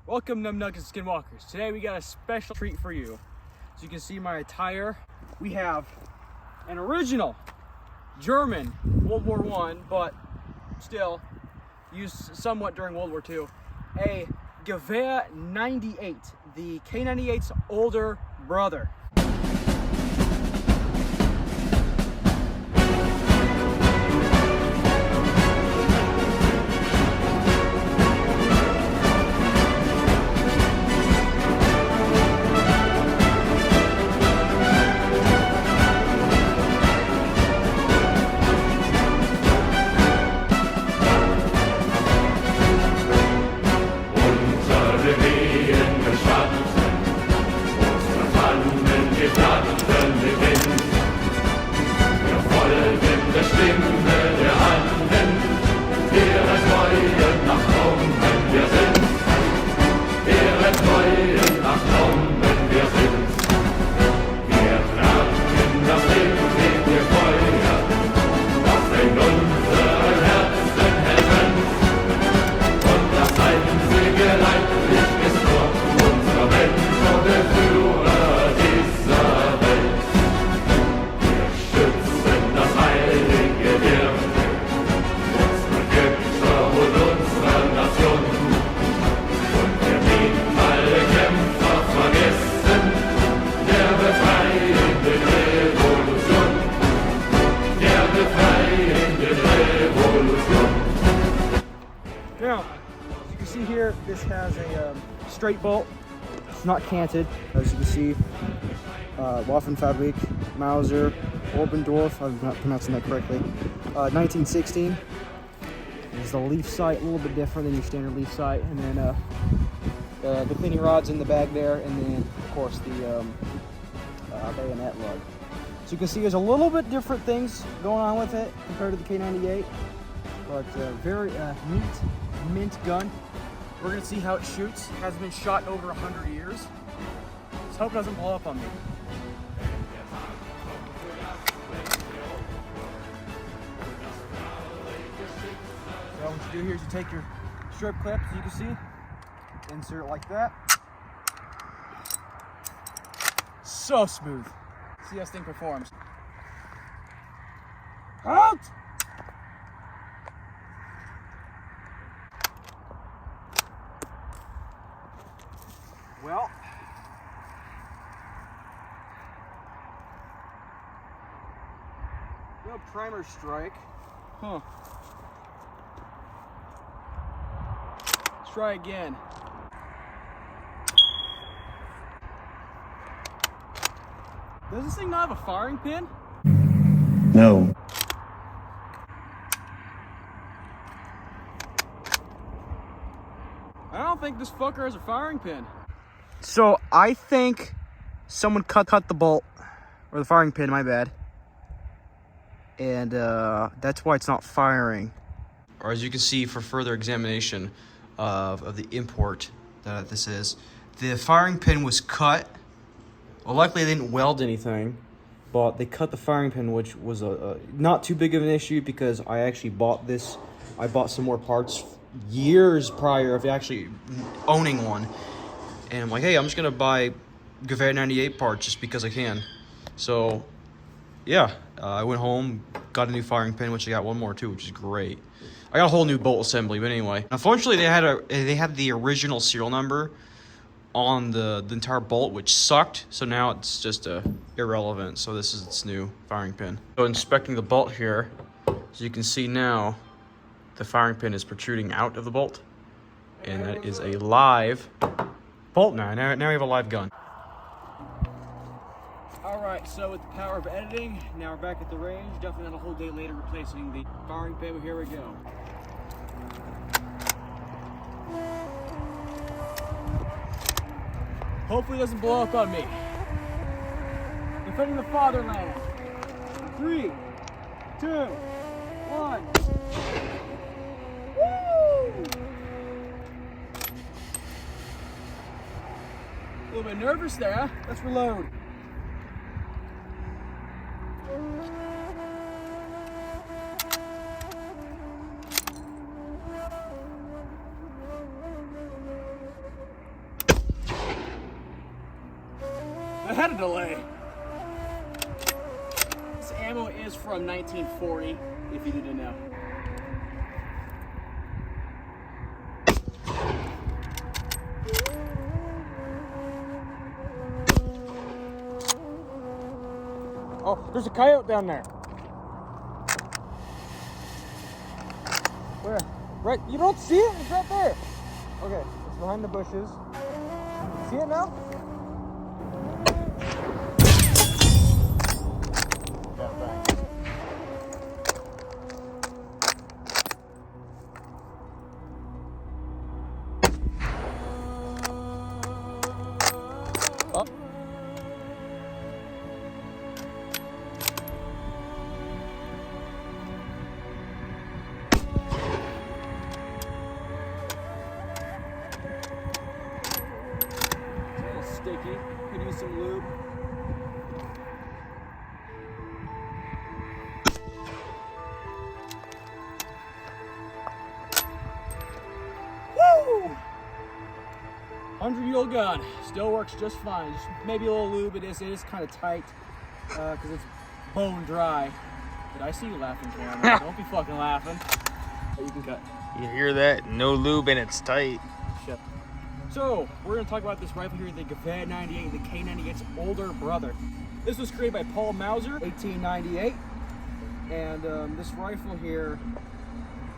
Welcome Num Nuggets Skinwalkers. Today we got a special treat for you. As you can see my attire, we have an original German World War I, but still used somewhat during World War II. A Gewehr 98, the K98's older brother. Now, as you can see here, this has a straight bolt. It's not canted, as you can see. Waffenfabrik, Mauser, Orbendorf, I'm not pronouncing that correctly. 1916. This is the leaf sight, a little bit different than your standard leaf sight. And then the cleaning rod's in the bag there, and then, of course, the bayonet lug. So you can see there's a little bit different things going on with it compared to the K98. But very neat mint gun. We're gonna see how it shoots. It hasn't been shot in over 100 years. Let's hope it doesn't blow up on me. So what you do here is you take your strip clip, as you can see, insert it like that. So smooth. See how this thing performs. Out! Well, no primer strike. Huh. Let's try again. Does this thing not have a firing pin? No. I don't think this fucker has a firing pin. So I think someone cut the bolt, or the firing pin, my bad. And that's why it's not firing. Or as you can see, for further examination of the import that this is, the firing pin was cut. Well, luckily they didn't weld anything, but they cut the firing pin, which was not too big of an issue because I actually bought this. I bought some more parts years prior of actually owning one. And I'm like, hey, I'm just gonna buy Gewehr 98 parts just because I can. So, yeah, I went home, got a new firing pin, which I got one more too, which is great. I got a whole new bolt assembly, but anyway. Unfortunately, they had the original serial number on the entire bolt, which sucked. So now it's just irrelevant. So this is its new firing pin. So inspecting the bolt here, as you can see now, the firing pin is protruding out of the bolt, and that is a live bolt now. Now we have a live gun. Alright, so with the power of editing, now we're back at the range. Definitely not a whole day later replacing the firing pin, but here we go. Hopefully it doesn't blow up on me. Defending the fatherland. 3, 2, 1. Woo! A little bit nervous there, huh? Let's reload. I had a delay. This ammo is from 1940, if you need to know. Oh, there's a coyote down there. Where? Right, you don't see it? It's right there. Okay, it's behind the bushes. See it now? Yeah, thanks. Oh. Sticky. Could use some lube. Woo! 100-year-old gun. Still works just fine. Just maybe a little lube. It is kind of tight because it's bone dry. Did I see you laughing, Cameron? Don't be fucking laughing. You can cut. You hear that? No lube and it's tight. Shit. So, we're going to talk about this rifle here, the Gewehr 98, the K98's older brother. This was created by Paul Mauser, 1898. And this rifle here,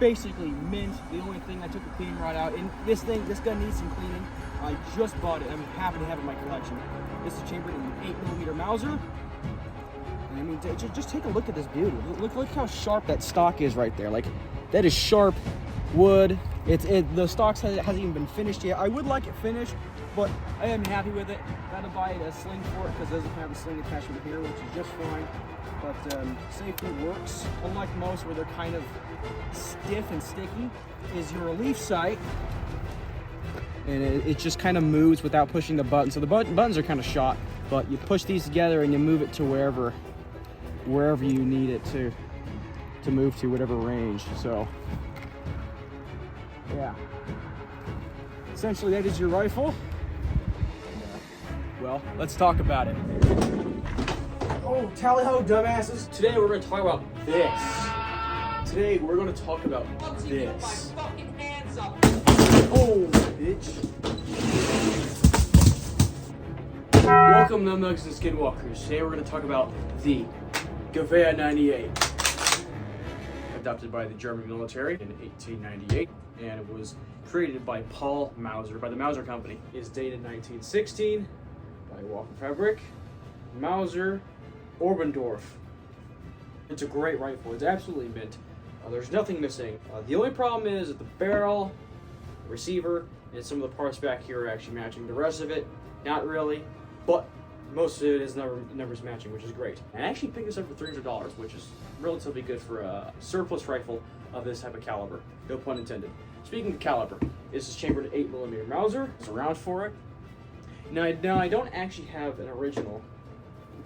basically mint. The only thing, I took the cleaning rod out. And this gun needs some cleaning. I just bought it. I'm happy to have it in my collection. This is chambered in an 8mm Mauser. And I mean, just take a look at this beauty. Look how sharp that stock is right there. Like, that is sharp wood. The stock hasn't even been finished yet. I would like it finished, but I am happy with it. Gotta buy a sling for it because it doesn't have a sling attachment here, which is just fine. But safety works. Unlike most where they're kind of stiff and sticky, is your relief sight, and it just kind of moves without pushing the button. So the buttons are kind of shot, but you push these together and you move it to wherever you need it to move to, whatever range. So yeah, essentially that is your rifle. Well, let's talk about it. Oh, tally ho, dumbasses. Today we're going to talk about this. Today we're going to talk about this. Oh, bitch. Welcome to Nugs and Skinwalkers. Today we're going to talk about the Gewehr 98. Adopted by the German military in 1898, and it was created by Paul Mauser, by the Mauser Company. It's dated 1916 by Walker Fabric, Mauser, Oberndorf. It's a great rifle. It's absolutely mint. There's nothing missing. The only problem is that the barrel, the receiver, and some of the parts back here are actually matching. The rest of it, not really, but most of it is numbers matching, which is great. And I actually picked this up for $300, which is relatively good for a surplus rifle of this type of caliber. No pun intended. Speaking of caliber, this is chambered at 8mm Mauser. There's a round for it. Now I don't actually have an original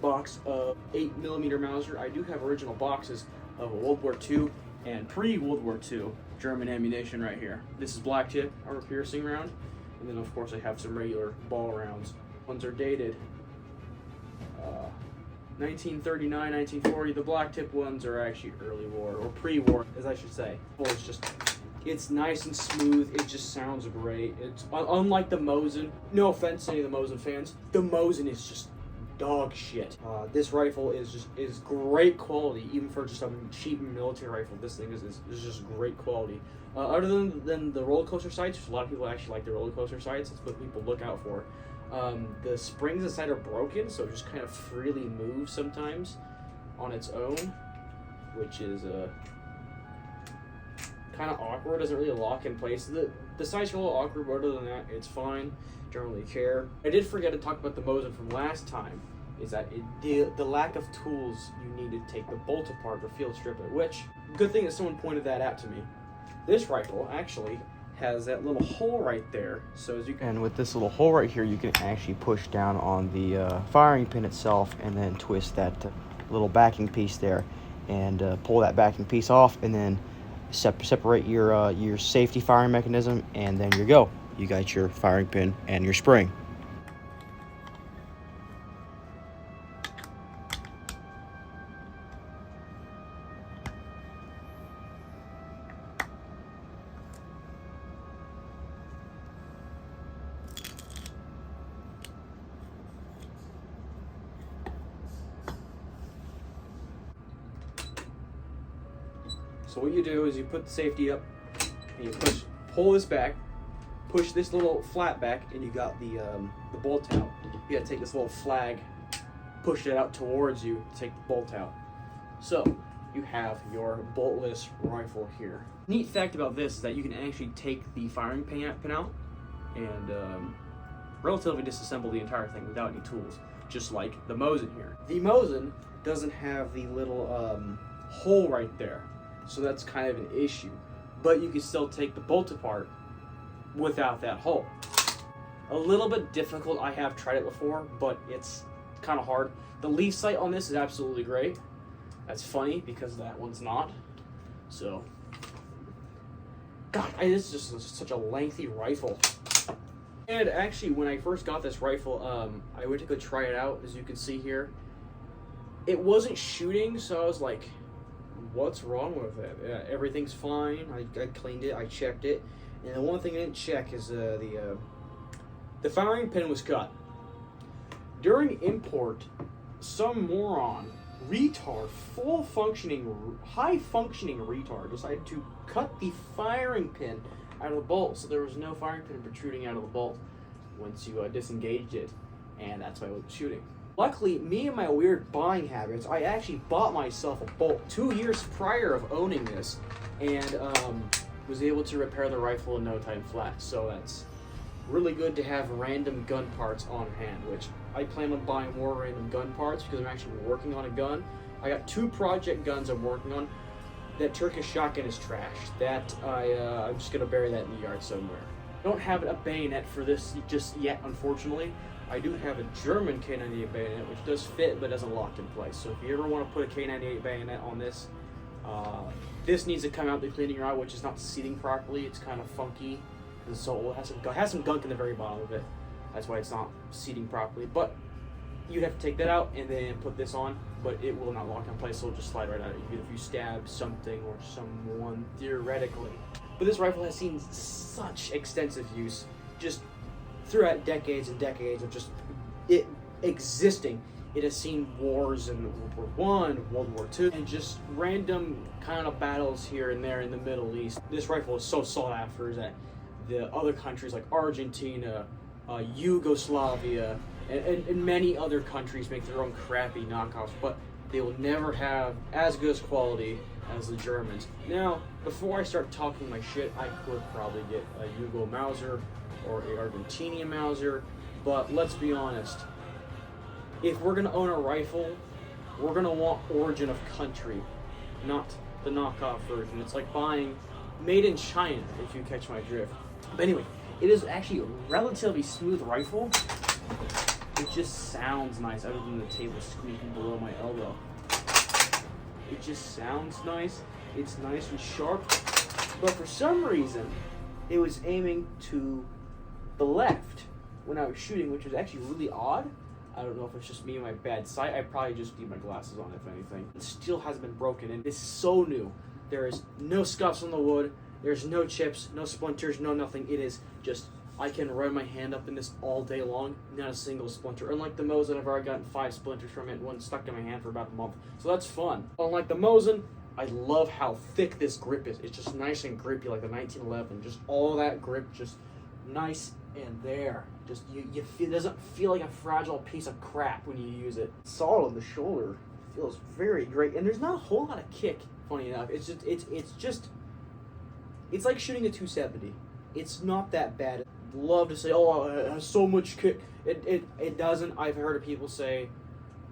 box of 8mm Mauser. I do have original boxes of World War II and pre-World War II German ammunition right here. This is black tip armor piercing round, and then of course I have some regular ball rounds. Ones are dated 1939, 1940. The black tip ones are actually early war, or pre-war, as I should say. Well, it's nice and smooth. It just sounds great. It's unlike the Mosin. No offense to any of the Mosin fans. The Mosin is just dog shit. This rifle is great quality, even for just a cheap military rifle. This thing is just great quality. Other than the roller coaster sights, which a lot of people actually like the roller coaster sights. It's what people look out for. The springs inside are broken, so it just kind of freely moves sometimes on its own, which is kind of awkward. Doesn't really lock in place. The sights are a little awkward, but other than that, it's fine. Don't really care. I did forget to talk about the Mosin from last time. Is that the lack of tools you need to take the bolt apart or field strip it? Which, good thing that someone pointed that out to me. This rifle actually has that little hole right there, so as you can, and with this little hole right here, you can actually push down on the firing pin itself and then twist that little backing piece there and pull that backing piece off, and then separate your safety firing mechanism, and then you go. You got your firing pin and your spring. So what you do is you put the safety up, and you pull this back, push this little flat back, and you got the bolt out. You gotta take this little flag, push it out towards you, take the bolt out. So you have your boltless rifle here. Neat fact about this is that you can actually take the firing pin out and relatively disassemble the entire thing without any tools, just like the Mosin here. The Mosin doesn't have the little hole right there, so that's kind of an issue. But you can still take the bolt apart without that hole. A little bit difficult, I have tried it before, but it's kind of hard. The leaf sight on this is absolutely great. That's funny because that one's not. So, God, this is just such a lengthy rifle. And actually, when I first got this rifle, I went to go try it out, as you can see here. It wasn't shooting, so I was like, what's wrong with it? Everything's fine. I cleaned it, I checked it. And the one thing I didn't check is the firing pin was cut. During import, some moron, retard, high functioning retard decided to cut the firing pin out of the bolt, so there was no firing pin protruding out of the bolt once you disengaged it, and that's why I wasn't shooting. Luckily, me and my weird buying habits, I actually bought myself a bolt 2 years prior of owning this, and was able to repair the rifle in no time flat. So that's really good to have random gun parts on hand, which I plan on buying more random gun parts because I'm actually working on a gun. I got 2 project guns I'm working on. That Turkish shotgun is trashed. That I'm just gonna bury that in the yard somewhere. I don't have a bayonet for this just yet, unfortunately. I do have a German K98 bayonet, which does fit but doesn't lock in place. So if you ever want to put a K98 bayonet on this, this needs to come out the cleaning rod, which is not seating properly. It's kind of funky. And so it has some gunk in the very bottom of it. That's why it's not seating properly. But you'd have to take that out and then put this on, but it will not lock in place, so it'll just slide right out, even if you stab something or someone, theoretically. But this rifle has seen such extensive use, just throughout decades and decades of just it existing. It has seen wars in World War I, World War II, and just random kind of battles here and there in the Middle East. This rifle is so sought after that the other countries like Argentina, Yugoslavia, and many other countries make their own crappy knockoffs, but they will never have as good as quality as the Germans. Now, before I start talking my shit, I could probably get a Yugo Mauser or a Argentinian Mauser, but let's be honest. If we're gonna own a rifle, we're gonna want origin of country, not the knockoff version. It's like buying made in China, if you catch my drift. But anyway, it is actually a relatively smooth rifle. It just sounds nice, other than the table squeaking below my elbow. It just sounds nice. It's nice and sharp. But for some reason, it was aiming to the left when I was shooting, which was actually really odd. I don't know if it's just me and my bad sight. I probably just need my glasses on, if anything. It still hasn't been broken, and it's so new. There is no scuffs on the wood. There's no chips, no splinters, no nothing. It is just, I can run my hand up in this all day long, not a single splinter. Unlike the Mosin, I've already gotten 5 splinters from it, one stuck in my hand for about a month. So that's fun. Unlike the Mosin, I love how thick this grip is. It's just nice and grippy like the 1911. Just all that grip, just nice and there. Just you feel, it doesn't feel like a fragile piece of crap when you use it. Solid on the shoulder. It feels very great. And there's not a whole lot of kick, funny enough. It's like shooting a 270. It's not that bad. Love to say, oh, it has so much kick. It doesn't. I've heard of people say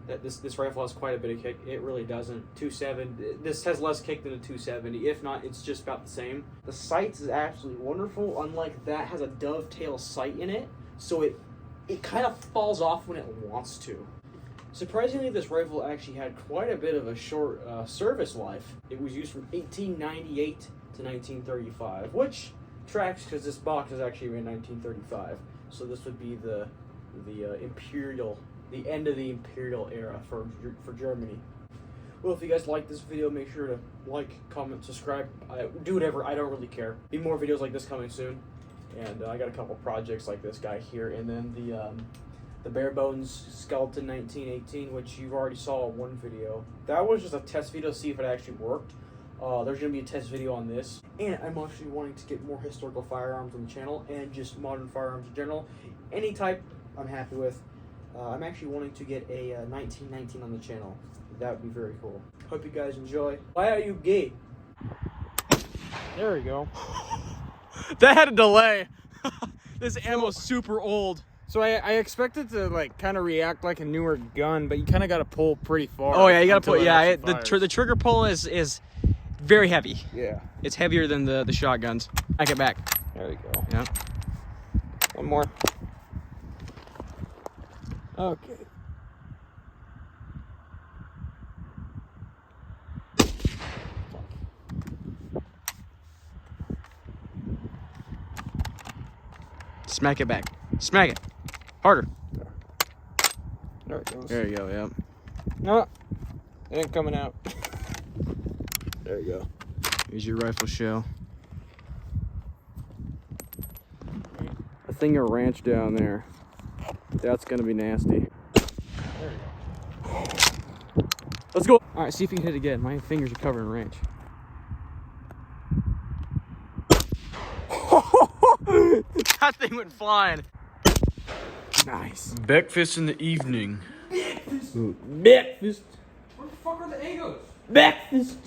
that this rifle has quite a bit of kick. It really doesn't. 270. This has less kick than a 270. If not, it's just about the same. The sights is absolutely wonderful. Unlike that, has a dovetail sight in it, so it kind of falls off when it wants to. Surprisingly, this rifle actually had quite a bit of a short service life. It was used from 1898 to 1935, which tracks because this box is actually made in 1935. So this would be the imperial, the end of the imperial era for Germany. Well, if you guys like this video, make sure to like, comment, subscribe. Do whatever. I don't really care. Be more videos like this coming soon. And I got a couple projects like this guy here, and then the bare bones skeleton 1918, which you've already saw in one video. That was just a test video to see if it actually worked. There's going to be a test video on this. And I'm actually wanting to get more historical firearms on the channel and just modern firearms in general. Any type I'm happy with. I'm actually wanting to get a 1919 on the channel. That would be very cool. Hope you guys enjoy. Why are you gay? There we go. That had a delay. This ammo's super old. So I expected to like kind of react like a newer gun, but you kind of got to pull pretty far. Oh yeah, you gotta until put. it Yeah, actually the trigger pull is very heavy. Yeah. It's heavier than the shotguns. Back it back. There we go. Yeah. One more. Okay. Smack it back. Smack it. Harder. There it goes. There you go. Yep. No, it ain't coming out. There you go. Here's your rifle shell. A thing of ranch down there. That's gonna be nasty. There you go. Let's go. All right, see if you can hit it again. My fingers are covered in ranch. That thing went flying. Nice. Breakfast in the evening. Breakfast. Breakfast. Where the fuck are the egos? Breakfast.